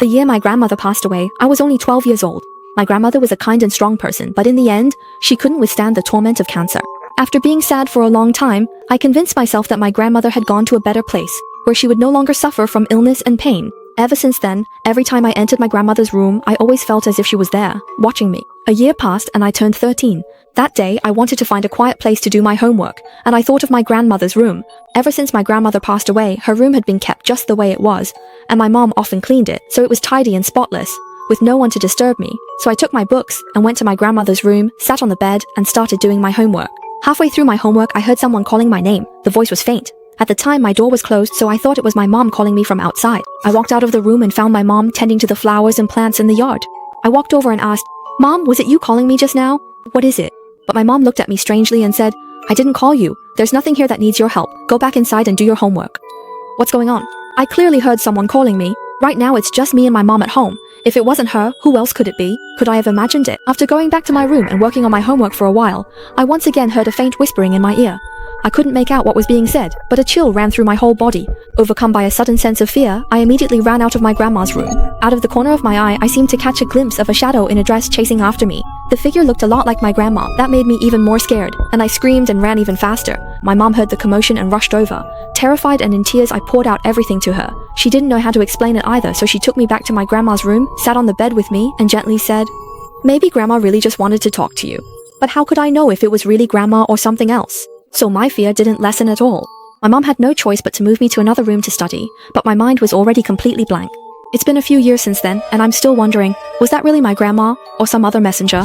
The year my grandmother passed away, I was only 12 years old. My grandmother was a kind and strong person, but in the end, she couldn't withstand the torment of cancer. After being sad for a long time, I convinced myself that my grandmother had gone to a better place, where she would no longer suffer from illness and pain. Ever since then, every time I entered my grandmother's room, I always felt as if she was there, watching me. A year passed and I turned 13. That day, I wanted to find a quiet place to do my homework, and I thought of my grandmother's room. Ever since my grandmother passed away, her room had been kept just the way it was, and my mom often cleaned it, so it was tidy and spotless, with no one to disturb me. So I took my books and went to my grandmother's room, sat on the bed, and started doing my homework. Halfway through my homework, I heard someone calling my name. The voice was faint. At the time, my door was closed, so I thought it was my mom calling me from outside. I walked out of the room and found my mom tending to the flowers and plants in the yard. I walked over and asked, "Mom, was it you calling me just now? What is it?" But my mom looked at me strangely and said, "I didn't call you. There's nothing here that needs your help. Go back inside and do your homework." What's going on? I clearly heard someone calling me. Right now it's just me and my mom at home. If it wasn't her, who else could it be? Could I have imagined it? After going back to my room and working on my homework for a while, I once again heard a faint whispering in my ear. I couldn't make out what was being said, but a chill ran through my whole body. Overcome by a sudden sense of fear, I immediately ran out of my grandma's room. Out of the corner of my eye, I seemed to catch a glimpse of a shadow in a dress chasing after me. The figure looked a lot like my grandma. That made me even more scared, and I screamed and ran even faster. My mom heard the commotion and rushed over. Terrified and in tears, I poured out everything to her. She didn't know how to explain it either, so she took me back to my grandma's room, sat on the bed with me, and gently said, "Maybe grandma really just wanted to talk to you." But how could I know if it was really grandma or something else? So my fear didn't lessen at all. My mom had no choice but to move me to another room to study, but my mind was already completely blank. It's been a few years since then, and I'm still wondering, was that really my grandma or some other messenger?